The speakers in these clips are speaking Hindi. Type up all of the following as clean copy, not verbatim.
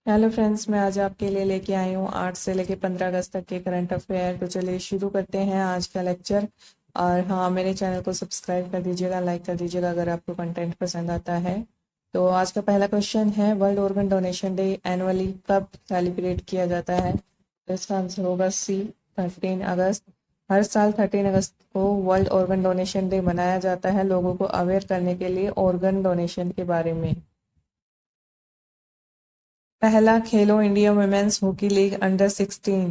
हेलो फ्रेंड्स, मैं आज आपके लिए लेके आई हूँ 8 से लेके 15 अगस्त तक के करंट अफेयर। तो चलिए शुरू करते हैं आज का लेक्चर। और हाँ, मेरे चैनल को सब्सक्राइब कर दीजिएगा, लाइक कर दीजिएगा अगर आपको कंटेंट पसंद आता है। तो आज का पहला क्वेश्चन है, world organ donation day annually कब सेलिब्रेट किया जाता है? तो इसका आंसर होगा सी, 13 अगस्त। हर साल 13 अगस्त को वर्ल्ड ऑर्गन डोनेशन डे मनाया जाता है, लोगों को अवेयर करने के लिए ऑर्गन डोनेशन के बारे में। पहला Khelo India women's hockey league under 16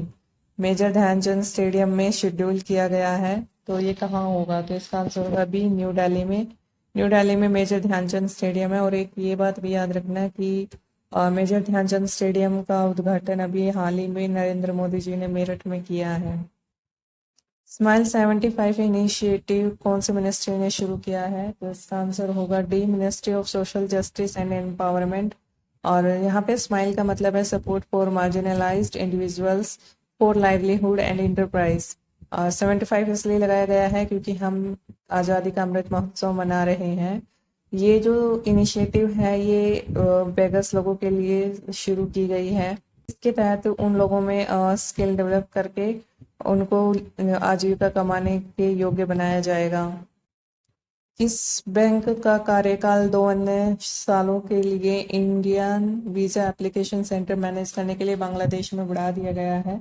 major Dhyanchand stadium में शेड्यूल किया गया है। तो ये कहाँ होगा? तो इसका आंसर होगा बी, न्यू दिल्ली में। न्यू दिल्ली में मेजर ध्यानचंद स्टेडियम है। और एक ये बात भी याद रखना कि मेजर ध्यानचंद स्टेडियम का उद्घाटन अभी हाल ही में नरेंद्र मोदी जी ने मेरठ में किया है। स्माइल 75 इनिशिएटिव कौन से मिनिस्ट्री ने शुरू किया है? तो इसका आंसर होगा D, ministry of social justice and empowerment. और यहाँ पे स्माइल का मतलब है support for marginalised individuals for livelihood and enterprise. और 75 इसलिए लगाया गया है क्योंकि हम आज़ादी का अमृत महोत्सव मना रहे हैं। ये जो इनिशिएटिव है ये बेगस लोगों के लिए शुरू की गई है। इसके तहत उन लोगों में स्किल डेवलप करके उनको आजीविका कमाने के योग्य बनाया जाएगा। इस बैंक का कार्यकाल 2 अन्य सालों के लिए Indian visa application centre manage करने के लिए बांग्लादेश में बढ़ा दिया गया है।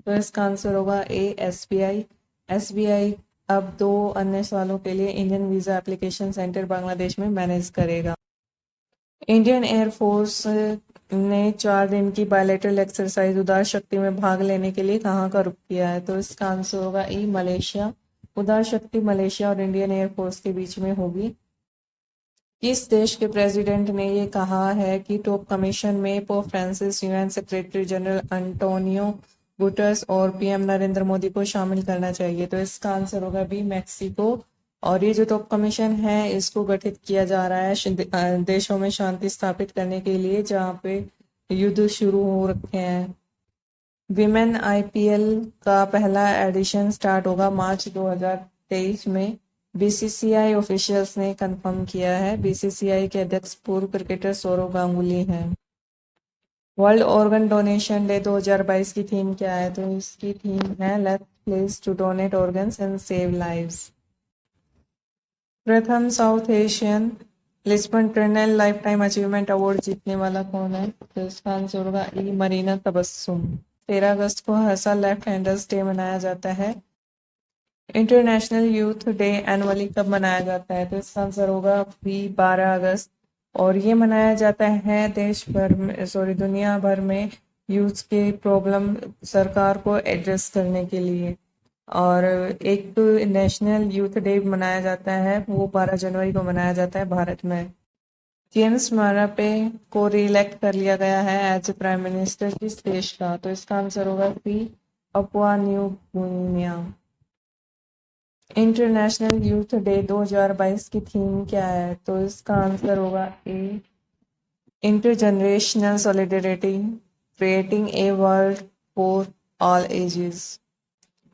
तो इसका आंसर होगा ए, एसबीआई। एसबीआई अब 2 अन्य सालों के लिए Indian visa application centre Bangladesh में मैनेज करेगा। इंडियन एयरफोर्स ने 4 दिन की बायलैटरल एक्सरसाइज उदार शक्ति में भाग लेने के लिए कहाँ का रुख किया है? तो इसका आंसर होगा ई, मलेशिया। उदार शक्ति मलेशिया और इंडियन एयरफोर्स के बीच में होगी। किस देश के प्रेसिडेंट ने ये कहा है कि टॉप कमीशन में Pope Francis, UN secretary general Antonio Guterres और पीएम नरेंद्र मोदी को शामिल करना चाहिए? तो इसका आंसर होगा बी, मैक्सिको। और ये जो टॉप कमीशन है इसको गठित किया जा रहा है देशों में शांति स्थापित करने के लिए जहाँ पे युद्ध शुरू हो रखे हैं। विमेन आईपीएल का पहला एडिशन स्टार्ट होगा मार्च 2023 में, बीसीसीआई ऑफिशियल्स ने कंफर्म किया है। बीसीसीआई के अध्यक्ष पूर्व क्रिकेटर सौरव गांगुली हैं। वर्ल्ड ऑर्गन डोनेशन डे 2022 की थीम क्या है? तो इसकी थीम है let's place to donate organs and save lives. प्रथम South Asian Lisbon tunnel lifetime achievement award जीतने वाला कौन है? तो इसका आंसर होगा ई, मरीना तबस्सुम। 13 अगस्त को हर साल लेफ्ट हैंडर्स डे मनाया जाता है। इंटरनेशनल यूथ डे एनुअली कब मनाया जाता है? तो इसका आंसर होगा बी, 12 अगस्त। और ये मनाया जाता है देश भर में, दुनिया भर में यूथ के प्रॉब्लम सरकार को एड्रेस करने के लिए। और एक नेशनल यूथ डे मनाया जाता है, वो 12 जनवरी को मनाया जाता है भारत में। जेम्स मारापे को रीइलेक्ट कर लिया गया है एज ए प्राइम मिनिस्टर किस देश का? तो इसका आंसर होगा C, Papua New Guinea. International Youth Day 2022 की थीम क्या है? तो इसका आंसर होगा A, intergenerational solidarity, creating a world for all ages.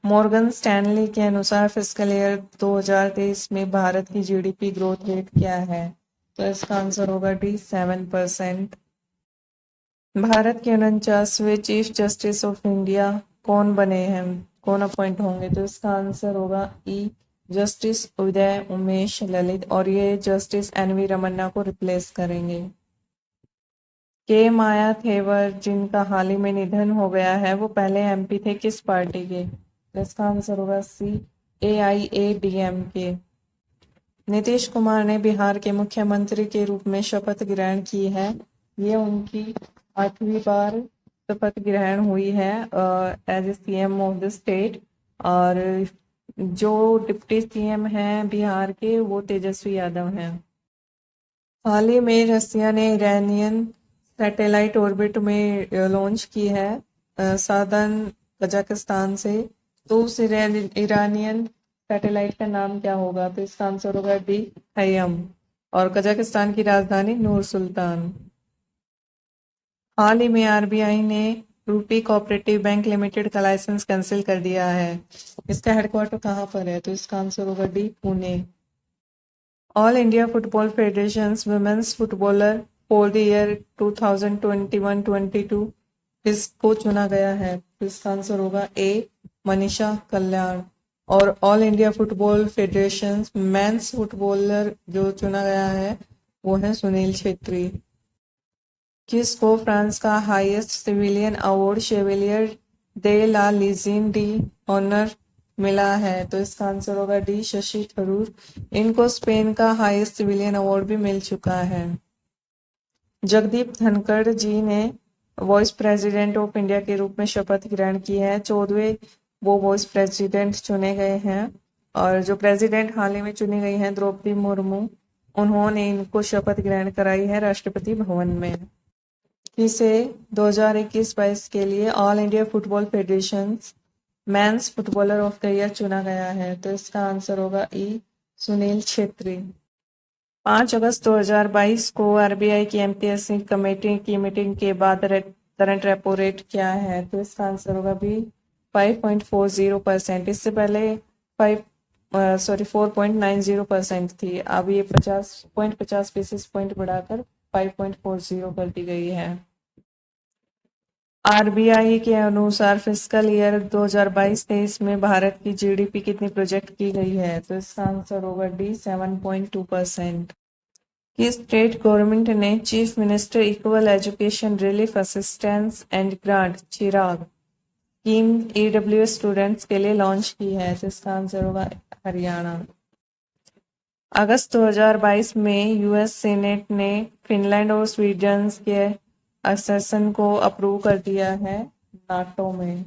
Morgan Stanley के अनुसार फिस्कल ईयर 2023 में भारत की जीडीपी ग्रोथ रेट क्या है? तो इसका आंसर होगा डी, 7%। भारत के 49वें चीफ जस्टिस ऑफ इंडिया कौन बने हैं, कौन अपॉइंट होंगे? तो इसका आंसर होगा ई, जस्टिस उदय उमेश ललित। और ये जस्टिस एनवी रमन्ना को रिप्लेस करेंगे। के मायाथेवर जिनका हाल ही में निधन हो गया है, वो पहले एमपी थे किस पार्टी के? तो इसका आंसर होगा सी, AIADMK। नीतीश कुमार ने बिहार के मुख्यमंत्री के रूप में शपथ ग्रहण की है। ये उनकी 8वीं बार शपथ ग्रहण हुई है as a CM of the state. और जो डिप्टी सीएम हैं बिहार के, वो तेजस्वी यादव हैं। हाल ही में रसिया ने इरानियन सैटेलाइट ऑर्बिट में लॉन्च की है साधन कजाकिस्तान से। तो उस ईरानियन सैटेलाइट का नाम क्या होगा? तो इसका आंसर होगा डी, खयम। और कजाकिस्तान की राजधानी नूर सुल्तान। हाल ही में आरबीआई ने रूपी कोऑपरेटिव बैंक लिमिटेड का लाइसेंस कैंसिल कर दिया है। इसका हेडक्वार्टर कहाँ पर है? तो इसका आंसर होगा D, Pune. All India football federation women's footballer for the year 2021-22 किसको चुना गया है? तो इसका आंसर होगा ए, मनीषा कल्याण। और all India football federation men's footballer जो चुना गया है वो है सुनील छेत्री। किसको फ्रांस का हाईएस्ट सिविलियन अवार्ड शेवेलियर दे ला लीजियन डी ऑनर मिला है? तो इसका आंसर होगा डी, शशि थरूर। इनको स्पेन का हाईएस्ट सिविलियन अवार्ड भी मिल चुका है। जगदीप धनखड़ जी ने वाइस प्रेसिडेंट ऑफ इंडिया के रूप में शपथ ग्रहण की है। 14वें वो वाइस प्रेसिडेंट चुने गए हैं और जो प्रेसिडेंट हाल ही में चुनी गई हैं द्रौपदी मुर्मू, उन्होंने इनको शपथ ग्रहण कराई है राष्ट्रपति भवन में। इसे 2021-22 के लिए all India football federation men's footballer of the year चुना गया है। तो इसका आंसर होगा ई, सुनील छेत्री। 5 अगस्त 2022 को आरबीआई की एमपीएससी कमेटी की मीटिंग के बाद करंट रेपो रेट क्या है? तो इसका आंसर होगा बी, 5.40%। इससे पहले 4.90% थी। अब ये 50 बेसिस पॉइंट बढ़ाकर 5.40 कर दी गई है। आरबीआई के अनुसार फिस्कल ईयर 2022-23 में भारत की जीडीपी कितनी प्रोजेक्ट की गई है? तो इसका आंसर होगा डी, 7.2%। किस स्टेट गवर्नमेंट ने chief minister equal education relief assistance and grant Chirag scheme EWS students के लिए लॉन्च की है? तो इसका आंसर होगा हरियाणा। अगस्त 2022 में यूएस सीनेट ने फिनलैंड और स्वीडन के एक्सेशन को अप्रूव कर दिया है नाटो में।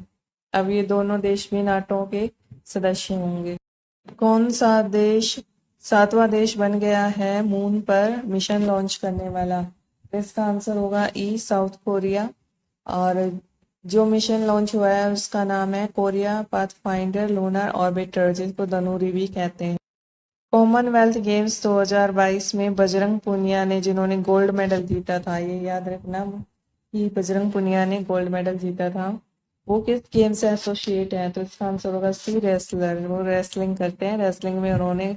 अब ये दोनों देश भी नाटो के सदस्य होंगे। कौन सा देश 7वां देश बन गया है मून पर मिशन लॉन्च करने वाला? इसका आंसर होगा ई, साउथ कोरिया। और जो मिशन लॉन्च हुआ है उसका नाम है कोरिया पाथफाइंडर लूनर ऑर्बिटर, जिसको धनुरी भी कहते हैं। कॉमनवेल्थ गेम्स 2022 में बजरंग पुनिया ने जिन्होंने गोल्ड मेडल जीता था, ये याद रखना कि बजरंग पुनिया ने गोल्ड मेडल जीता था, वो किस गेम से एसोसिएट है? तो इसका आंसर होगा सी, रेसलर। वो रेसलिंग करते हैं। रेसलिंग में उन्होंने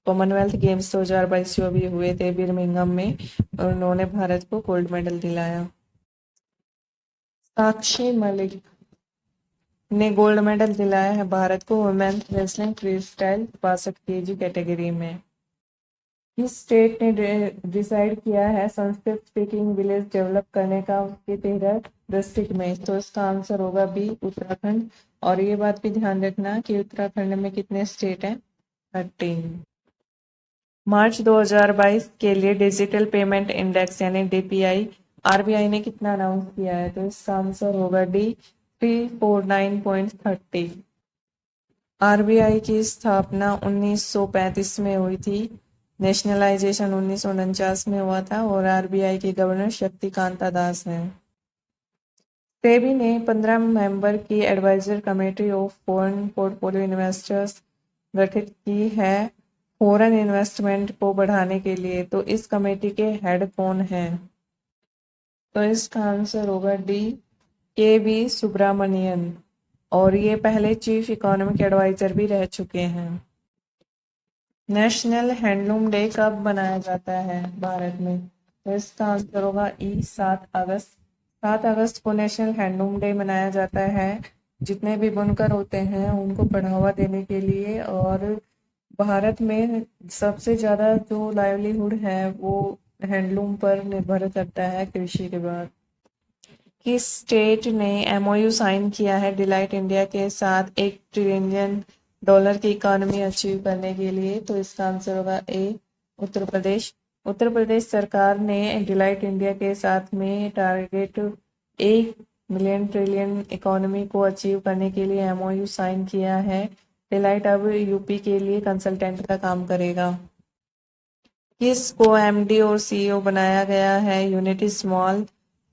कॉमनवेल्थ गेम्स 2022 जो भी हुए थे बिर्मिंघम में, उन्होंने भारत को गोल्ड मेडल दिलाया। साक्षी मलिक ने गोल्ड मेडल दिलाया है भारत को women's wrestling freestyle 62 kg category में। किस स्टेट ने डिसाइड किया है संस्कृत स्पीकिंग विलेज डेवलप करने का उसके 13 डिस्ट्रिक्ट में? तो इसका आंसर होगा बी, उत्तराखंड। और ये बात भी ध्यान रखना कि उत्तराखंड में कितने स्टेट हैं? 13। मार्च 2022 के लिए डिजिटल पेमेंट इंडेक्स यानी डीपीआई आरबीआई ने कितना अनाउंस किया है? तो इसका आंसर होगा डी, 349.30। आरबीआई की स्थापना 1935 में हुई थी। नेशनलाइजेशन 1949 में हुआ था और आरबीआई के गवर्नर शक्तिकांता दास हैं। सेबी ने 15 मेंबर की advisor committee of foreign portfolio investors गठित की है फॉरेन इन्वेस्टमेंट को बढ़ाने के लिए। तो इस कमेटी के हेड कौन हैं? तो इसका आंसर होगा डी, के बी सुब्रमणियन। और ये पहले चीफ इकोनॉमिक एडवाइजर भी रह चुके हैं। नेशनल हैंडलूम डे कब मनाया जाता है भारत में? तो इसका आंसर होगा ई, 7 अगस्त। 7 अगस्त को नेशनल हैंडलूम डे मनाया जाता है। जितने भी बुनकर होते हैं उनको बढ़ावा देने के लिए। और भारत में सबसे ज़्यादा जो लाइवलीहुड है वो हैंडलूम पर निर्भर करता है कृषि के बाद। किस स्टेट ने एमओयू साइन किया है डिलाइट इंडिया के साथ $1 ट्रिलियन की इकोनॉमी अचीव करने के लिए? तो इसका आंसर होगा ए, उत्तर प्रदेश। उत्तर प्रदेश सरकार ने डिलाइट इंडिया के साथ में टारगेट 1 मिलियन ट्रिलियन इकोनॉमी को अचीव करने के लिए एमओयू साइन किया है। डिलाइट अब यूपी के लिए कंसल्टेंट का काम करेगा। किस को एमडी और सीईओ बनाया गया है यूनिटी स्मॉल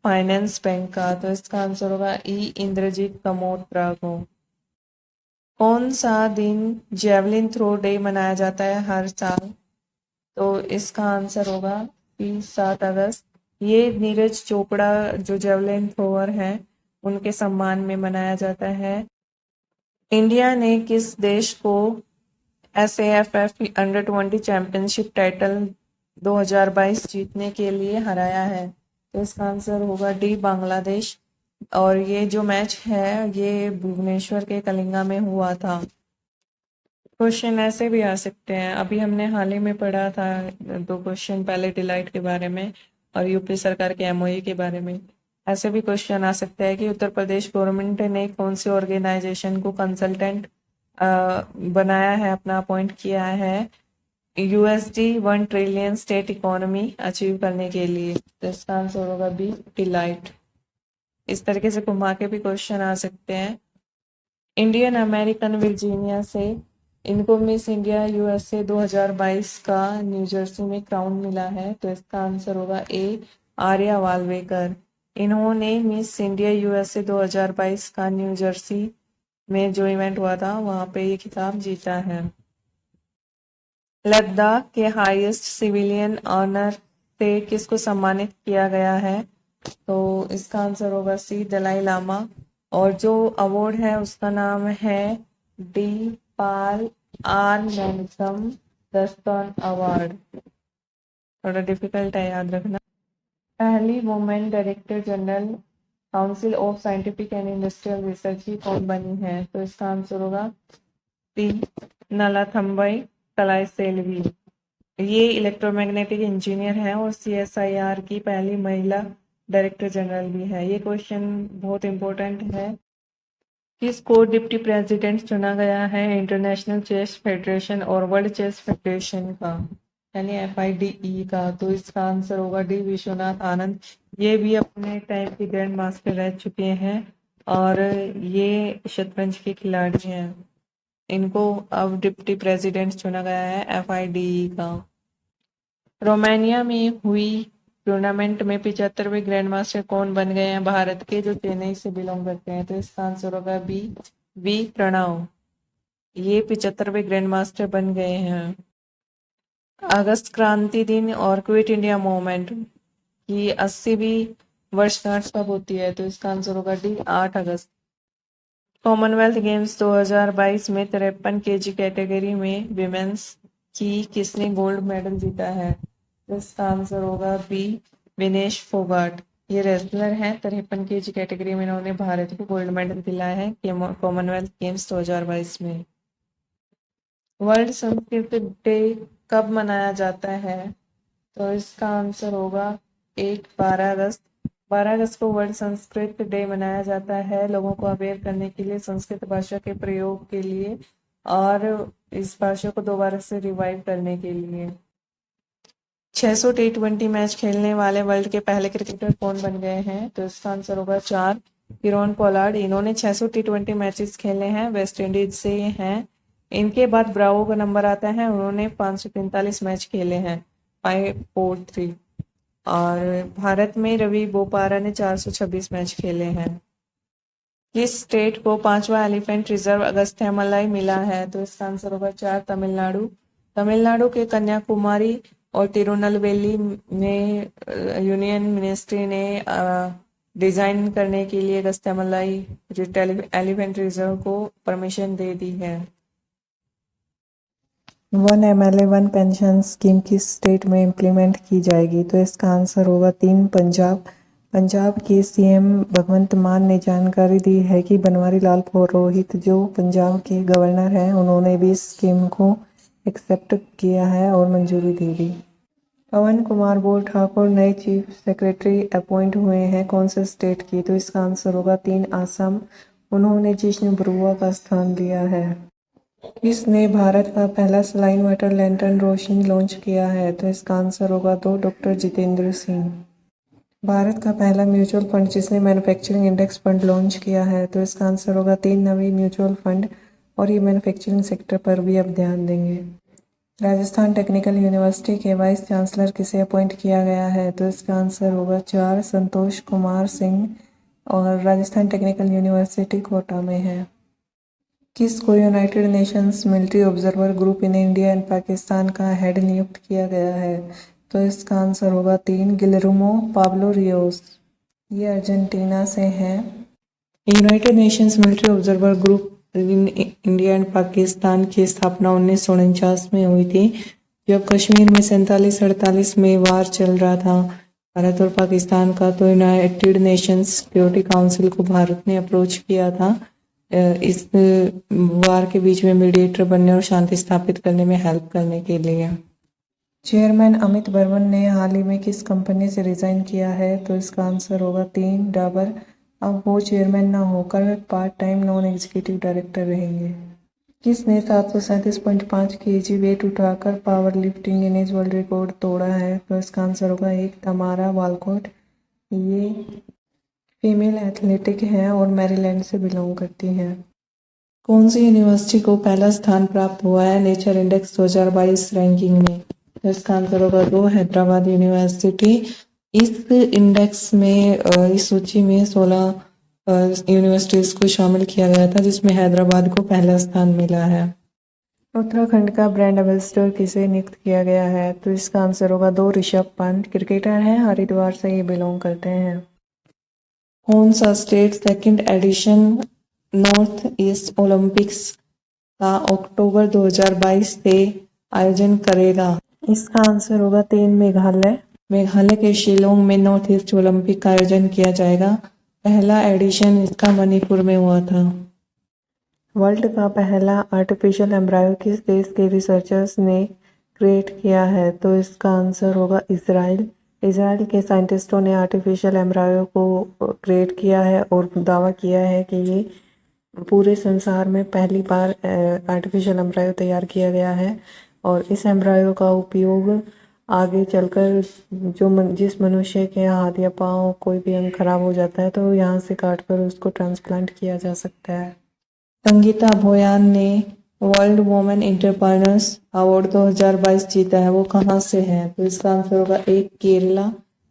फाइनेंस बैंक का? तो इसका आंसर होगा ई, इंद्रजीत कमोत्रा को। कौन सा दिन जेवलिन थ्रो डे मनाया जाता है हर साल? तो इसका आंसर होगा ई, 7 अगस्त। ये नीरज चोपड़ा जो जेवलिन थ्रोअर हैं उनके सम्मान में मनाया जाता है। इंडिया ने किस देश को SAFF अंडर 20 चैंपियनशिप टाइटल 2022 जीतने के लिए हराया है? तो इसका आंसर होगा डी, बांग्लादेश। और ये जो मैच है ये भुवनेश्वर के कलिंगा में हुआ था। क्वेश्चन ऐसे भी आ सकते हैं, अभी हमने हाल ही में पढ़ा था 2 क्वेश्चन पहले डिलाइट के बारे में और यूपी सरकार के एमओयू के बारे में। ऐसे भी क्वेश्चन आ सकता है कि उत्तर प्रदेश गवर्नमेंट ने कौन सी ऑर्गेनाइजेशन को कंसल्टेंट बनाया है, अपना अपॉइंट किया है USD 1 trillion state economy achieve करने के लिए? तो इसका आंसर होगा बी, डिलाइट। इस तरीके से घुमा के भी क्वेश्चन आ सकते हैं। इंडियन अमेरिकन वर्जीनिया से इनको मिस इंडिया USA 2022 का न्यू जर्सी में क्राउन मिला है। तो इसका आंसर होगा ए, आर्या वाल्वेकर। इन्होंने मिस इंडिया USA 2022 का न्यू जर्सी में जो इवेंट हुआ था वहां पे ये खिताब जीता है। लद्दाख के हाईएस्ट सिविलियन ऑनर से किसको सम्मानित किया गया है? तो इसका आंसर होगा सी, दलाई लामा। और जो अवार्ड है उसका नाम है डी पाल आर नैनसम दस्तौन अवार्ड। थोड़ा डिफिकल्ट है, याद रखना। पहली women director general council of scientific and industrial research की कौन बनी है? तो इसका आंसर होगा सी, नलाथम्बई कलाइसेल्वी। ये इलेक्ट्रोमैग्नेटिक इंजीनियर है और CSIR की पहली महिला डायरेक्टर जनरल भी है। ये क्वेश्चन बहुत इंपॉर्टेंट है। किसको डिप्टी प्रेसिडेंट चुना गया है इंटरनेशनल चेस फेडरेशन और वर्ल्ड चेस फेडरेशन का, यानी FIDE का? तो इसका आंसर होगा डी, विश्वनाथ आनंद। ये भी अपने टाइम के ग्रैंड मास्टर रह चुके हैं और ये शतरंज के खिलाड़ी हैं। इनको अब डिप्टी प्रेसिडेंट चुना गया है FIDE का। रोमानिया में हुई टूर्नामेंट में 75वें ग्रैंड मास्टर कौन बन गए हैं भारत के, जो चेन्नई से बिलोंग करते हैं? तो इसका आंसर होगा बी, वी प्रणव। ये 75वें ग्रैंड मास्टर बन गए हैं। अगस्त क्रांति दिन और क्विट इंडिया मूवमेंट की 80वीं वर्षगांठ कब होती है? तो इसका आंसर होगा डी, 8 अगस्त। कॉमनवेल्थ गेम्स 2022 में 53 kg कैटेगरी में विमेंस की किसने गोल्ड मेडल जीता है? इसका आंसर होगा बी, विनेश फोगाट। ये रेसलर हैं, 53 kg कैटेगरी में इन्होंने भारत को गोल्ड मेडल दिलाया है कॉमनवेल्थ गेम्स 2022 में। वर्ल्ड संस्कृत डे कब मनाया जाता है? तो इसका आंसर होगा 12 अगस्त। 12 अगस्त को वर्ल्ड संस्कृत डे मनाया जाता है लोगों को अवेयर करने के लिए संस्कृत भाषा के प्रयोग के लिए और इस भाषा को दोबारा से रिवाइव करने के लिए। 600 T20 मैच खेलने वाले वर्ल्ड के पहले क्रिकेटर कौन बन गए हैं? तो इसका आंसर होगा 4, किरोन पोलार्ड। इन्होंने 600 T20 मैचेस खेले हैं, वेस्ट इंडीज से हैं। इनके बाद ब्रावो का नंबर आता है, उन्होंने 543 मैच खेले हैं, 543। और भारत में रवि बोपारा ने 426 मैच खेले हैं। किस स्टेट को 5वां एलिफेंट रिजर्व अगस्त्यमलाई मिला है? तो इसका आंसर होगा 4, तमिलनाडु। तमिलनाडु के कन्याकुमारी और तिरुनेलवेली में यूनियन मिनिस्ट्री ने डिजाइन करने के लिए अगस्त्यमलाई एलिफेंट रिजर्व को परमिशन दे दी है। 1 MLA 1 पेंशन स्कीम किस स्टेट में इम्प्लीमेंट की जाएगी? तो इसका आंसर होगा 3, पंजाब। पंजाब के CM भगवंत मान ने जानकारी दी है कि बनवारी लाल पुरोहित जो पंजाब के गवर्नर हैं उन्होंने भी इस स्कीम को एक्सेप्ट किया है और मंजूरी दे दी। पवन कुमार बोर ठाकुर नए चीफ सेक्रेटरी अपॉइंट हुए हैं कौन से स्टेट की? तो इसका आंसर होगा 3, असम। उन्होंने जिष्णु बरुआ का स्थान लिया है। किसने भारत का पहला सलाइन वाटर लैंटर्न रोशनी लॉन्च किया है? तो इसका आंसर होगा 2, डॉक्टर जितेंद्र सिंह। भारत का पहला म्यूचुअल फंड जिसने मैन्युफैक्चरिंग इंडेक्स फंड लॉन्च किया है? तो इसका आंसर होगा 3, नवी म्यूचुअल फंड। और ये मैन्युफैक्चरिंग सेक्टर पर भी अब ध्यान देंगे। राजस्थान टेक्निकल यूनिवर्सिटी के वाइस चांसलर किसे अपॉइंट किया गया है? तो इसका आंसर होगा 4, संतोष कुमार सिंह। और राजस्थान टेक्निकल यूनिवर्सिटी कोटा में है। किसको United Nations military observer group in India and Pakistan का हेड नियुक्त किया गया है? तो इसका आंसर होगा 3, गिलर्मो पाब्लो रियोस। ये अर्जेंटीना से हैं। United Nations military observer group in India and Pakistan की स्थापना 1949 में हुई थी जब कश्मीर में 47-48 में वार चल रहा था भारत और पाकिस्तान का, तो यूनाइटेड नेशंस सिक्योरिटी काउंसिल को भारत ने अप्रोच किया था इस वार के बीच में मीडिएटर बनने और शांति स्थापित करने में हेल्प करने के लिए। चेयरमैन अमित बर्मन ने हाल ही में किस कंपनी से रिजाइन किया है? तो इसका आंसर होगा 3 डाबर। अब वो चेयरमैन ना होकर part time non executive director रहेंगे। किसने 737.5 kg वेट उठाकर power lifting Guinness world record तोड़ा है? तो इसका आंसर होगा 1 तमारा वालकोट। ये फीमेल एथलेटिक है और मैरीलैंड से बिलोंग करती हैं। कौन सी यूनिवर्सिटी को पहला स्थान प्राप्त हुआ है नेचर इंडेक्स 2022 रैंकिंग में? तो इसका आंसर होगा 2 हैदराबाद यूनिवर्सिटी। इस इंडेक्स में इस सूची में 16 यूनिवर्सिटीज को शामिल किया गया था, जिसमें हैदराबाद को पहला स्थान मिला है। उत्तराखंड का ब्रांड एम्बेसडर किसे नियुक्त किया गया है? तो इसका आंसर होगा 2 ऋषभ पंत। क्रिकेटर हैं, हरिद्वार से ये बिलोंग करते हैं। कौन सा state second edition north east Olympics का अक्टूबर 2022 से आयोजन करेगा? इसका आंसर होगा 3 मेघालय। मेघालय के शिलोंग में नॉर्थ ईस्ट ओलंपिक का आयोजन किया जाएगा। पहला एडिशन इसका मणिपुर में हुआ था। वर्ल्ड का पहला आर्टिफिशियल एम्ब्रायो किस देश के रिसर्चर्स ने क्रिएट किया है? तो इसका आंसर होगा इजराइल। इजराइल के साइंटिस्टों ने आर्टिफिशियल एम्ब्रायो को क्रिएट किया है और दावा किया है कि ये पूरे संसार में पहली बार आर्टिफिशियल एम्ब्रायो तैयार किया गया है और इस एम्ब्रायो का उपयोग आगे चलकर जिस मनुष्य के हाथ या पाँव कोई भी अंग खराब हो जाता है तो यहाँ से काट कर उसको ट्रांसप्लांट किया जा सकता है। संगीता भोयान ने वर्ल्ड वुमेन एंटरप्रेन्योर्स अवार्ड 2022 जीता है, वो कहाँ से है? तो इसका आंसर होगा 1 केरला।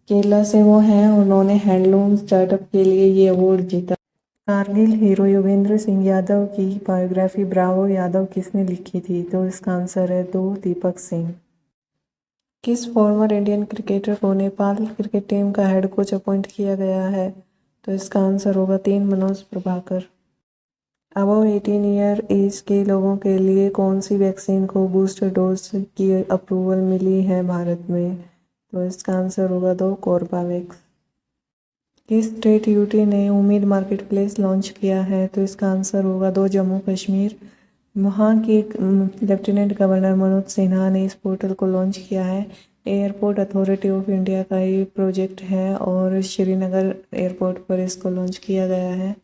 केरला से वो हैं, उन्होंने हैंडलूम स्टार्टअप के लिए ये अवार्ड जीता। कारगिल हीरो योगेंद्र सिंह यादव की बायोग्राफी ब्रावो यादव किसने लिखी थी? तो इसका आंसर है 2 दीपक सिंह। किस फॉर्मर इंडियन क्रिकेटर को नेपाल क्रिकेट टीम का हेड कोच अपॉइंट किया गया है? तो इसका आंसर होगा 3 Manoj Prabhakar. Above 18 year age के लोगों के लिए कौन सी वैक्सीन को बूस्टर डोज की अप्रूवल मिली है भारत में? तो इसका आंसर होगा 2 कोर्बावैक्स। किस स्टेट यूटी ने उम्मीद मार्केट प्लेस लॉन्च किया है? तो इसका आंसर होगा 2 जम्मू कश्मीर। वहाँ के लेफ्टिनेंट गवर्नर मनोज सिन्हा ने इस पोर्टल को लॉन्च किया है। एयरपोर्ट अथॉरिटी ऑफ इंडिया का ये प्रोजेक्ट है और श्रीनगर एयरपोर्ट पर इसको लॉन्च किया गया है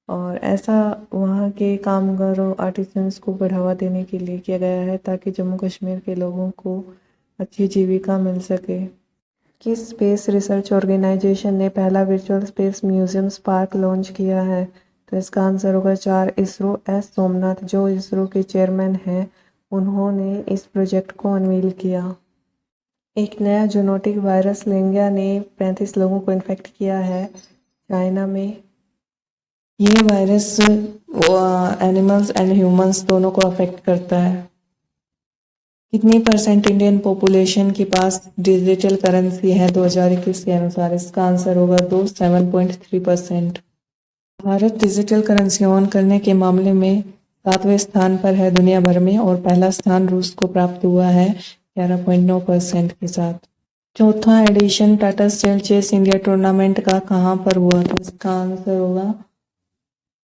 और ऐसा वहाँ के कामगारों आर्टिसंस को बढ़ावा देने के लिए किया गया है ताकि जम्मू कश्मीर के लोगों को अच्छी जीविका मिल सके। किस स्पेस रिसर्च ऑर्गेनाइजेशन ने पहला virtual space museum spark launch किया है? तो इसका आंसर होगा 4 इसरो। एस सोमनाथ जो इसरो के चेयरमैन हैं, उन्होंने इस प्रोजेक्ट को अनवील किया। एक नया जूनोटिक वायरस लेंगिया ने 35 लोगों को इन्फेक्ट किया है चाइना में। ये वायरस एनिमल्स एंड ह्यूमंस दोनों को अफेक्ट करता है। कितनी परसेंट इंडियन पॉपुलेशन के पास डिजिटल करेंसी है 2021 के अनुसार? इसका आंसर होगा 7.3%। भारत डिजिटल करेंसी ऑन करने के मामले में 7वें स्थान पर है दुनिया भर में और पहला स्थान रूस को प्राप्त हुआ है 11.9% के साथ। चौथा edition Tata steel chess India tournament का कहाँ पर हुआ? तो इसका आंसर होगा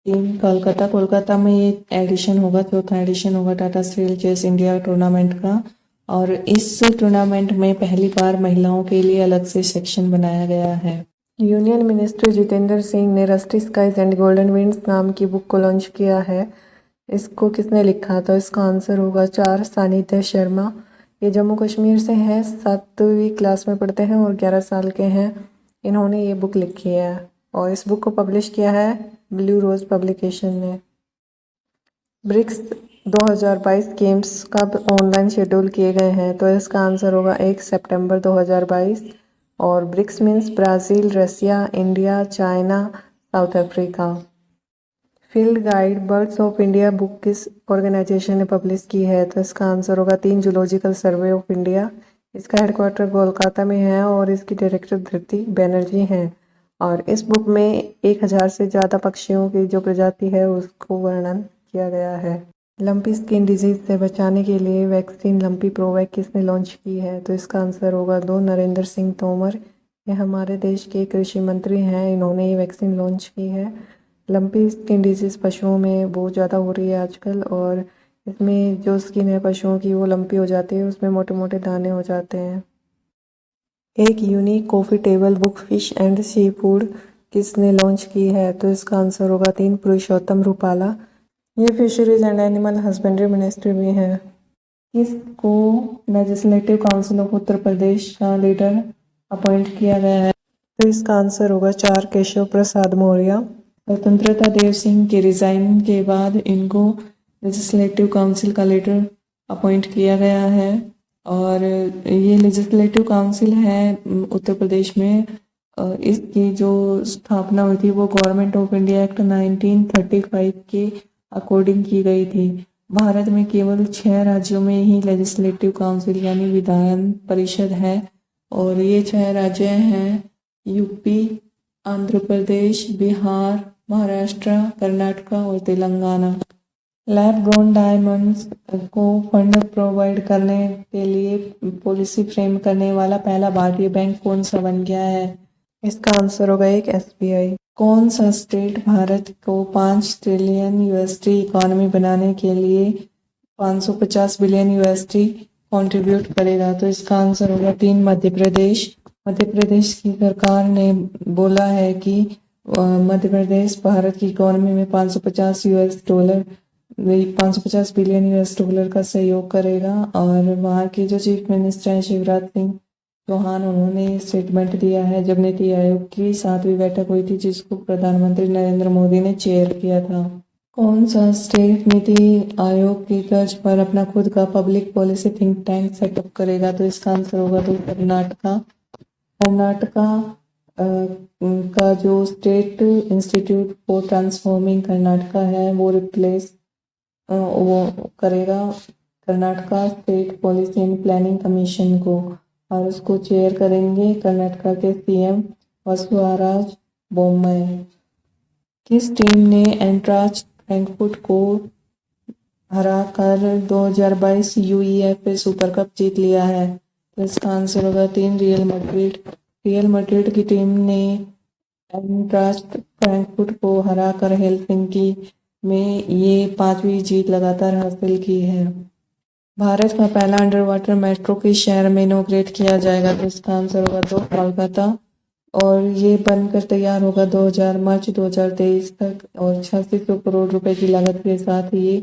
3 कोलकाता में ये एडिशन होगा। चौथा एडिशन होगा Tata steel chess India tournament का और इस टूर्नामेंट में पहली बार महिलाओं के लिए अलग से सेक्शन बनाया गया है। यूनियन मिनिस्टर जितेंद्र सिंह ने rusty skies and golden winds नाम की बुक को लॉन्च किया है। इसको किसने लिखा? तो इसका आंसर होगा 4 सानिध्य शर्मा। ये जम्मू कश्मीर से हैं, 7वीं क्लास में पढ़ते हैं और 11 साल के हैं। इन्होंने ये बुक लिखी है और इस बुक को पब्लिश किया है ब्लू रोज पब्लिकेशन ने। ब्रिक्स 2022 गेम्स कब ऑनलाइन शेड्यूल किए गए हैं? तो इसका आंसर होगा 1 सितंबर 2022 और BRICS means Brazil, Russia, India, China, South Africa. Field guide birds of India book किस ऑर्गेनाइजेशन ने पब्लिश की है? तो इसका आंसर होगा 3 जूलॉजिकल सर्वे ऑफ इंडिया। इसका हेडक्वार्टर कोलकाता में है और इसकी डायरेक्टर धृति बैनर्जी हैं और इस बुक में 1000 से ज़्यादा पक्षियों की जो प्रजाति है उसको वर्णन किया गया है। लंपी स्किन डिजीज से बचाने के लिए वैक्सीन लंपी प्रोवैक किसने लॉन्च की है? तो इसका आंसर होगा 2 नरेंद्र सिंह तोमर। ये हमारे देश के कृषि मंत्री हैं, इन्होंने ये वैक्सीन लॉन्च की है। लंपी स्किन डिजीज़ पशुओं में बहुत ज़्यादा हो रही है आजकल, और इसमें जो स्किन है पशुओं की वो लंपी हो जाती है, उसमें मोटे मोटे दाने हो जाते हैं। एक unique coffee table book fish and seafood किसने लॉन्च की है? तो इसका आंसर होगा 3 पुरुषोत्तम रूपाला। ये fisheries and animal husbandry ministry भी है। किसको legislative council of Uttar Pradesh का लीडर अपॉइंट किया गया है? तो इसका आंसर होगा 4 केशव प्रसाद मौर्य। स्वतंत्रता देव सिंह के रिजाइन के बाद इनको लेजिस्लेटिव काउंसिल का लीडर अपॉइंट किया गया है, और ये लेजिस्लेटिव काउंसिल है उत्तर प्रदेश में। इसकी जो स्थापना हुई थी वो गवर्नमेंट ऑफ इंडिया एक्ट 1935 के अकॉर्डिंग की गई थी। भारत में केवल 6 राज्यों में ही लेजिस्लेटिव काउंसिल यानी विधान परिषद है, और ये 6 राज्य हैं यूपी, आंध्र प्रदेश, बिहार, महाराष्ट्र, कर्नाटक और तेलंगाना। लैब ग्रोन डायमंड्स को फंड प्रोवाइड करने के लिए पॉलिसी फ्रेम करने वाला पहला भारतीय बैंक कौन सा बन गया है? इसका आंसर होगा एक एसबीआई। कौन सा स्टेट भारत को 5 ट्रिलियन यूएसडी इकोनॉमी बनाने के लिए 550 बिलियन यूएसडी कंट्रीब्यूट करेगा? तो इसका आंसर होगा 3 मध्य प्रदेश। मध्य प्रदेश की सरकार ने बोला है कि मध्य प्रदेश भारत की इकोनॉमी में 550 बिलियन यूएस डॉलर का सहयोग करेगा। और वहाँ के जो चीफ मिनिस्टर हैं शिवराज सिंह चौहान, उन्होंने स्टेटमेंट दिया है जब नीति आयोग की 7वीं बैठक हुई थी, जिसको प्रधानमंत्री नरेंद्र मोदी ने चेयर किया था। कौन सा स्टेट नीति आयोग की तर्ज पर अपना खुद का public policy think tank setup करेगा? तो इसका आंसर होगा तो कर्नाटका। कर्नाटका का जो state institute for transforming Karnataka है वो करेगा Karnataka state policy and planning commission को, और उसको चेयर करेंगे कर्नाटका के सीएम वसुआराज बोम्मई। किस टीम ने एंट्राच फ्रैंकफर्ट को हराकर 2022 यूईएफए सुपर कप जीत लिया है? तो इसका आंसर होगा 3 रियल मैड्रिड। रियल मैड्रिड की टीम ने एंट्राच फ्रैंकफर्ट को हराकर हेलसिंकी में ये 5वीं जीत लगातार हासिल की है। भारत का पहला अंडर वाटर मेट्रो किस शहर में इनॉग्रेट किया जाएगा? तो इसका आंसर होगा तो कोलकाता, और ये बनकर तैयार होगा मार्च 2023 तक, और 8600 करोड़ रुपए की लागत के साथ ये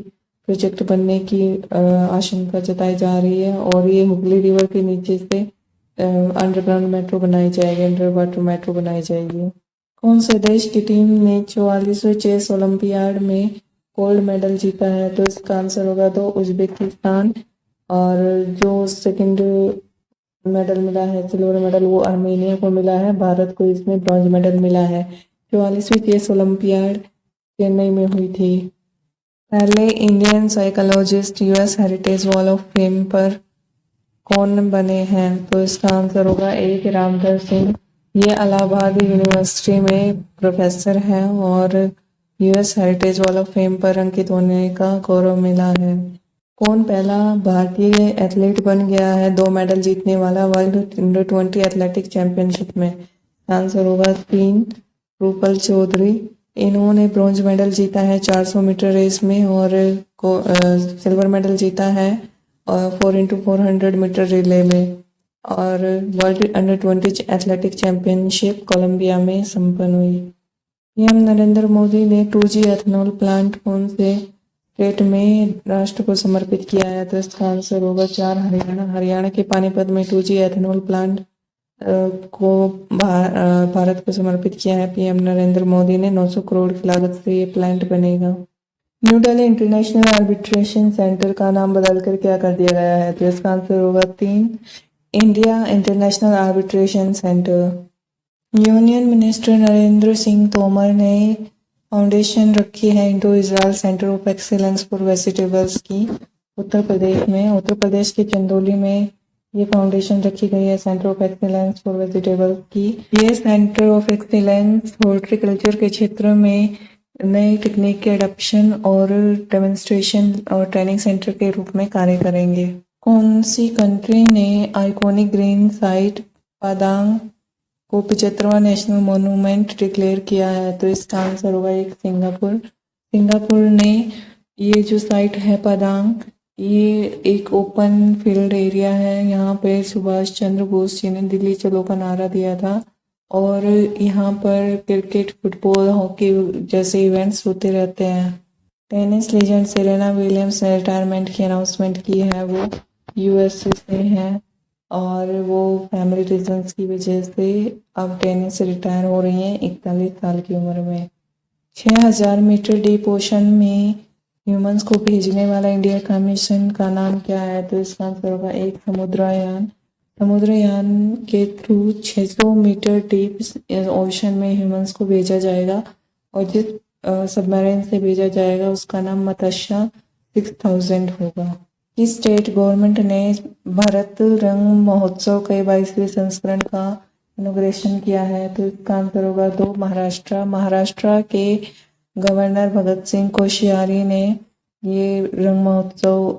प्रोजेक्ट बनने की आशंका जताई जा रही है। और ये हुगली रिवर के नीचे से अंडरग्राउंड मेट्रो बनाई जाएगी, अंडर वाटर मेट्रो बनाई जाएगी। कौन से देश की टीम ने 44वें चेस ओलंपियाड में गोल्ड मेडल जीता है? तो इसका आंसर होगा तो उज्बेकिस्तान। और जो सेकंड मेडल मिला है, सिल्वर मेडल, वो आर्मेनिया को मिला है। भारत को इसमें ब्रॉन्ज मेडल मिला है। 44वीं चेस ओलंपियाड चेन्नई में हुई थी। पहले Indian psychologist US heritage wall of fame पर कौन बने हैं? तो इसका आंसर होगा एक रामधर सिंह। ये इलाहाबाद यूनिवर्सिटी में प्रोफेसर हैं, और US heritage wall of fame पर अंकित होने का गौरव मिला है। कौन पहला भारतीय एथलीट बन गया है 2 मेडल जीतने वाला वर्ल्ड अंडर-20 एथलेटिक चैंपियनशिप में? आंसर होगा 3 रूपल चौधरी। इन्होंने ब्रॉन्ज मेडल जीता है 400 मीटर रेस में, और सिल्वर मेडल जीता है 4x400 मीटर रिले में। और वर्ल्ड अंडर-20 एथलेटिक चैंपियनशिप कोलंबिया में संपन्न हुई। पीएम नरेंद्र मोदी ने 2G एथेनॉल प्लांट कौन से स्टेट में राष्ट्र को समर्पित किया है? तो इसका आंसर होगा 4 हरियाणा के पानीपत में 2G एथेनॉल प्लांट को भारत को समर्पित किया है पीएम नरेंद्र मोदी ने। 900 करोड़ की लागत से ये प्लांट बनेगा। New Delhi international arbitration centre का नाम बदलकर क्या कर दिया गया है? तो इसका आंसर होगा 3 India international arbitration centre. Union minister Narendra Singh Tomar ने फाउंडेशन रखी है Indo Israel centre of excellence for vegetables की उत्तर प्रदेश में। उत्तर प्रदेश के चंदौली में ये फाउंडेशन रखी गई है centre of excellence for vegetables की। ये सेंटर ऑफ एक्सीलेंस हॉर्टिकल्चर के क्षेत्र में नई टेक्निक के एडॉप्शन और डेमोन्स्ट्रेशन और ट्रेनिंग सेंटर के रूप में कार्य करेंगे। कौन सी कंट्री ने आइकॉनिक ग्रीन साइट पादांग को 75वां नेशनल मॉन्यूमेंट डिक्लेयर किया है? तो इसका आंसर होगा एक सिंगापुर। सिंगापुर ने ये जो साइट है पादांग, ये एक ओपन फील्ड एरिया है। यहाँ पे सुभाष चंद्र बोस जी ने दिल्ली चलो का नारा दिया था और यहाँ पर क्रिकेट, फुटबॉल, हॉकी जैसे इवेंट्स होते रहते हैं। टेनिस लीजेंड सेरेना विलियम्स ने रिटायरमेंट की अनाउंसमेंट की है। वो यूएसए से हैं और वो फैमिली रीजंस की वजह से अब टेनिस से रिटायर हो रही हैं 41 साल की उम्र में। 6000 मीटर डीप ओशन में ह्यूमंस को भेजने वाला इंडिया का मिशन का नाम क्या है? तो इसका आंसर होगा एक समुद्रयान। समुद्रयान के थ्रू 600 मीटर डीप ओशन में ह्यूमंस को भेजा जाएगा और जिस सबमरीन से भेजा जाएगा उसका नाम मत्स्य 6000 होगा। किस स्टेट गवर्नमेंट ने भारत रंग महोत्सव के 22वें संस्करण का इनॉग्रेशन किया है? तो इसका आंसर होगा 2 महाराष्ट्र। महाराष्ट्र के गवर्नर भगत सिंह कोश्यारी ने ये रंग महोत्सव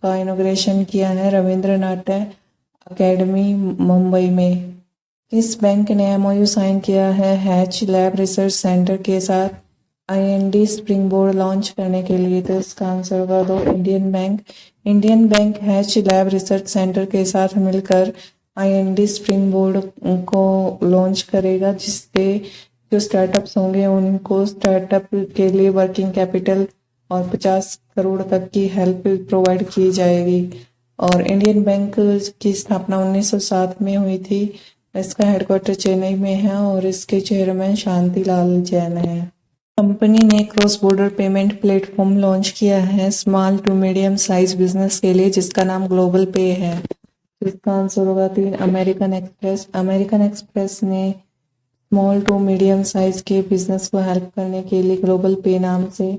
का इनॉग्रेशन किया है रविंद्र नाट्य अकेडमी मुंबई में। किस बैंक ने एमओयू साइन किया है हैच लैब रिसर्च सेंटर के साथ आईएनडी स्प्रिंग बोर्ड लॉन्च करने के लिए? तो इसका आंसर होगा 2 Indian bank. Indian bank hatch lab research centre के साथ मिलकर आईएनडी स्प्रिंग बोर्ड को लॉन्च करेगा, जिससे जो स्टार्टअप्स होंगे उनको स्टार्टअप के लिए वर्किंग कैपिटल और 50 करोड़ तक की हेल्प प्रोवाइड की जाएगी। और इंडियन बैंक की स्थापना 1907 में हुई थी। इसका हेडक्वार्टर चेन्नई में है और इसके चेयरमैन शांतिलाल जैन है। कंपनी ने cross border payment platform launch किया है small to medium size business के लिए, जिसका नाम ग्लोबल पे है। तो इसका आंसर होगा 3 अमेरिकन एक्सप्रेस। अमेरिकन एक्सप्रेस ने स्मॉल टू मीडियम साइज के बिजनेस को हेल्प करने के लिए ग्लोबल पे नाम से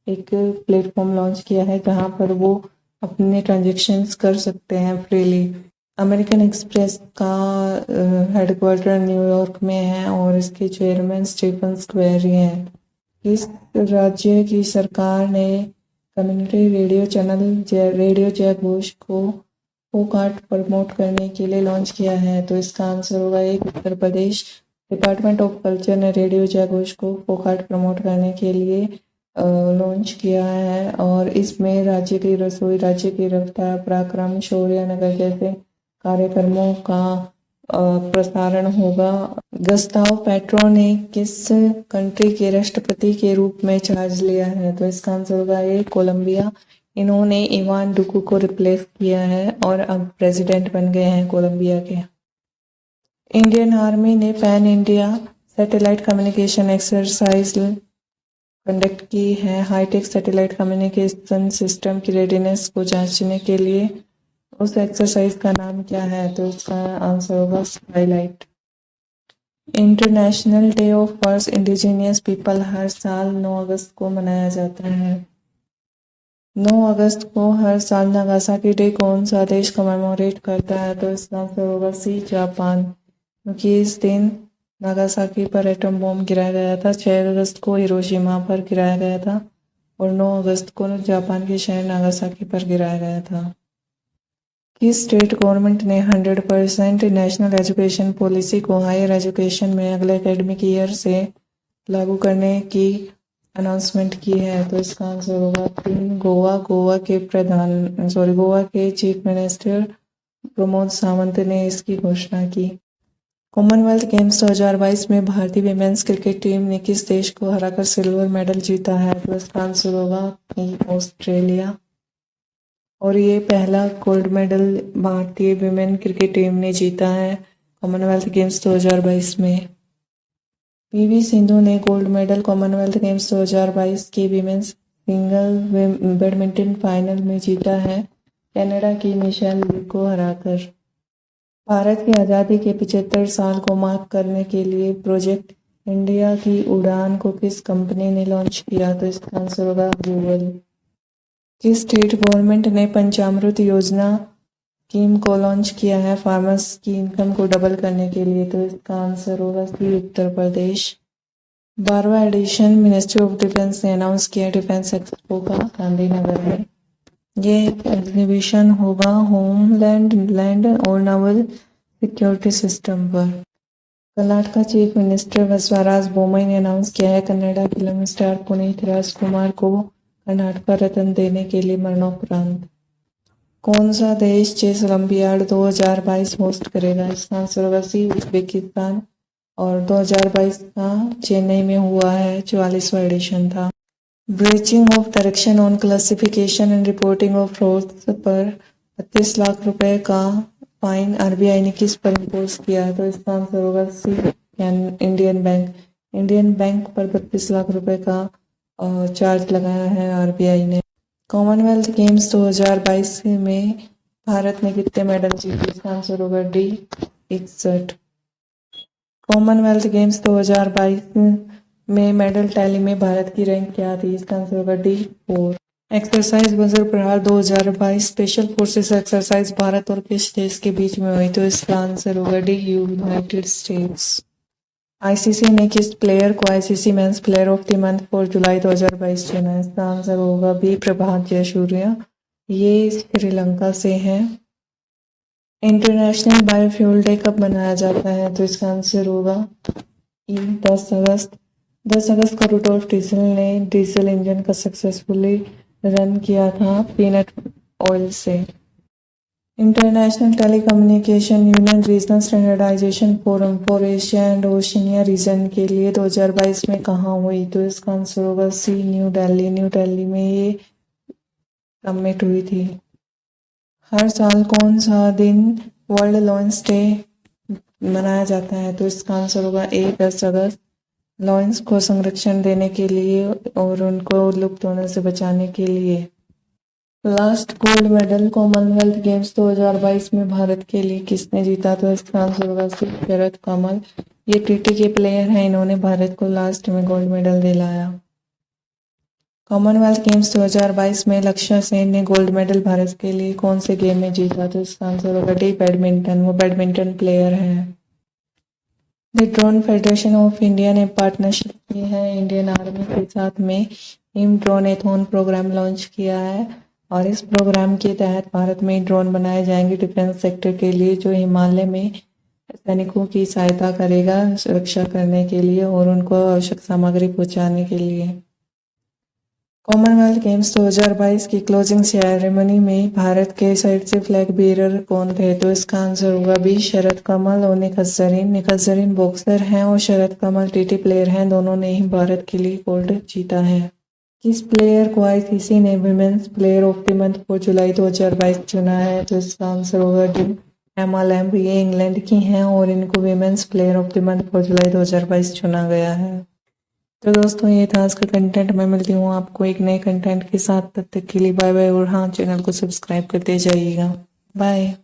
एक प्लेटफॉर्म लॉन्च किया है, जहां पर वो अपने ट्रांजेक्शन्स कर सकते हैं फ्रीली। अमेरिकन एक्सप्रेस का हेडक्वार्टर न्यूयॉर्क में है और इसके चेयरमैन स्टीफन स्क्वेरी हैं। इस राज्य की सरकार ने कम्युनिटी रेडियो चैनल रेडियो जयघोष को फोकाट प्रमोट करने के लिए लॉन्च किया है? तो इसका आंसर होगा एक Uttar Pradesh. Department of culture ने रेडियो जयघोष को फोकाट प्रमोट करने के लिए लॉन्च किया है और इसमें राज्य की रसोई, राज्य की रफ्तार, पराक्रम, शौर्य नगर जैसे कार्यक्रमों का प्रसारण होगा। गस्ताव पेट्रो ने किस कंट्री के राष्ट्रपति के रूप में चार्ज लिया है? तो इसका आंसर होगा ए कोलंबिया। इन्होंने इवान डुकू को रिप्लेस किया है और अब प्रेसिडेंट बन गए हैं कोलंबिया के। इंडियन आर्मी ने pan India satellite communication exercise conduct की है हाईटेक सैटेलाइट कम्युनिकेशन सिस्टम की रेडीनेस को जांचने के लिए। उस एक्सरसाइज का नाम क्या है? तो इसका आंसर होगा skylight. International Day of first indigenous people हर साल 9 अगस्त को मनाया जाता है। 9 अगस्त को हर साल नागासाकी डे कौन सा देश कमेमोरेट करता है? तो इसका आंसर होगा सी जापान, क्योंकि इस दिन नागासाकी पर एटम बॉम्ब गिराया गया था। 6 अगस्त को हिरोशिमा पर गिराया गया था और 9 अगस्त को जापान के शहर नागासाकी पर गिराया गया था। किस स्टेट गवर्नमेंट ने 100% नेशनल एजुकेशन पॉलिसी को हायर एजुकेशन में अगले एकेडमिक ईयर से लागू करने की अनाउंसमेंट की है? तो इसका आंसर होगा 3 गोवा। गोवा के चीफ मिनिस्टर प्रमोद सावंत ने इसकी घोषणा की। कॉमनवेल्थ गेम्स 2022 में भारतीय विमेंस क्रिकेट टीम ने किस देश को हराकर सिल्वर मेडल जीता है? तो इसका आंसर होगा ऑस्ट्रेलिया। और ये पहला गोल्ड मेडल भारतीय विमेन क्रिकेट टीम ने जीता है कॉमनवेल्थ गेम्स 2022 में। पीवी सिंधु ने गोल्ड मेडल कॉमनवेल्थ गेम्स 2022 के विमेंस सिंगल बैडमिंटन फाइनल में जीता है कनाडा की मिशेल ली को हराकर। भारत की आज़ादी के 75 साल को मार्क करने के लिए प्रोजेक्ट इंडिया की उड़ान को किस कंपनी ने लॉन्च किया? तो इसका आंसर होगा गूगल। किस स्टेट गवर्नमेंट ने पंचामृत योजना स्कीम को लॉन्च किया है फार्मर्स की इनकम को डबल करने के लिए? तो इसका आंसर होगा सी Uttar Pradesh. 12वां addition ministry of defence ने अनाउंस किया डिफेंस एक्सपो का गांधीनगर में। ये एग्जीबिशन होगा होमलैंड, लैंड और नावल सिक्योरिटी सिस्टम पर। कर्नाटक चीफ मिनिस्टर बसवराज बोम्मई ने अनाउंस किया है कन्नड़ा फिल्म स्टार पुनीत राजकुमार को कर्नाटक रत्न देने के लिए मरणोपरांत। कौन सा देश चेस ओलंपियाड 2022 होस्ट करेगा? इसका आंसर होगा सी, उज्बेकिस्तान। और 2022 का चेन्नई में हुआ है, 44वां एडिशन था। Breaching of direction on classification and reporting of frauds पर 32 लाख रुपए का फाइन आरबीआई ने किस पर इम्पोज किया है? तो इसका आंसर होगा सी, इंडियन बैंक। इंडियन बैंक पर 32 लाख रुपए का चार्ज लगाया है आरबीआई ने। कॉमनवेल्थ गेम्स 2022 में भारत ने कितने मेडल जीते? इसका आंसर होगा डी, 61। कॉमनवेल्थ गेम्स 2022 में मेडल टैली में भारत की रैंक क्या थी? इसका आंसर होगा डी, 4। एक्सरसाइज वज्र प्रहार 2022 स्पेशल फोर्सेस एक्सरसाइज भारत और किस देश के बीच में हुई? तो इसका आंसर होगा डी, यूनाइटेड स्टेट्स। आईसीसी ने किस प्लेयर को ICC men's player of the month for जुलाई 2022 चुना? इसका आंसर होगा बी, प्रभात जयसूर्या। ये श्रीलंका से हैं। इंटरनेशनल बायोफ्यूल डे कब मनाया जाता है? तो इसका आंसर होगा ई, 10 अगस्त। 10 अगस्त को रूडोल्फ डीजल ने डीजल इंजन का सक्सेसफुली रन किया था पीनट ऑयल से। International telecommunication union regional standardisation forum for Asia and Oceania region के लिए 2022 में कहाँ हुई? तो इसका आंसर होगा सी, न्यू दिल्ली। न्यू दिल्ली में ये समिट हुई थी। हर साल कौन सा दिन वर्ल्ड लॉयंस डे मनाया जाता है? तो इसका आंसर होगा ए, 10 अगस्त। लॉयंस को संरक्षण देने के लिए और उनको लुप्त होने से बचाने के लिए। Last gold medal Commonwealth games 2022 में भारत के लिए किसने जीता? तो इसका आंसर होगा सी, शरद कमल। ये टीटी के प्लेयर हैं, इन्होंने भारत को लास्ट में गोल्ड मेडल दिलाया। कॉमनवेल्थ गेम्स 2022 में लक्ष्य सेन ने गोल्ड मेडल भारत के लिए कौन से गेम में जीता? तो इसका आंसर होगा डी, बैडमिंटन। वो बैडमिंटन प्लेयर हैं। The drone federation of India ने पार्टनरशिप की है इंडियन आर्मी के साथ में हिम ड्रोन-ए-थॉन प्रोग्राम लॉन्च किया है और इस प्रोग्राम के तहत भारत में ड्रोन बनाए जाएंगे डिफेंस सेक्टर के लिए, जो हिमालय में सैनिकों की सहायता करेगा सुरक्षा करने के लिए और उनको आवश्यक सामग्री पहुंचाने के लिए। कॉमनवेल्थ गेम्स 2022 की क्लोजिंग सेरेमनी में भारत के साइड से फ्लैग बीरर कौन थे? तो इसका आंसर होगा बी, शरद कमल और निखत जरीन। निखत जरीन बॉक्सर हैं और शरद कमल टीटी प्लेयर हैं, दोनों ने ही भारत के लिए गोल्ड जीता है। किस प्लेयर को आईसीसी ने women's player of the month for जुलाई 2022 चुना है? तो इसका आंसर होगा डी, एमा लैम्ब। ये इंग्लैंड की हैं और इनको women's player of the month for जुलाई 2022 चुना गया है। तो दोस्तों ये था आज का कंटेंट। मैं मिलती हूँ आपको एक नए कंटेंट के साथ, तब तक के लिए बाय बाय। और हाँ, चैनल को सब्सक्राइब करते जाइएगा। बाय।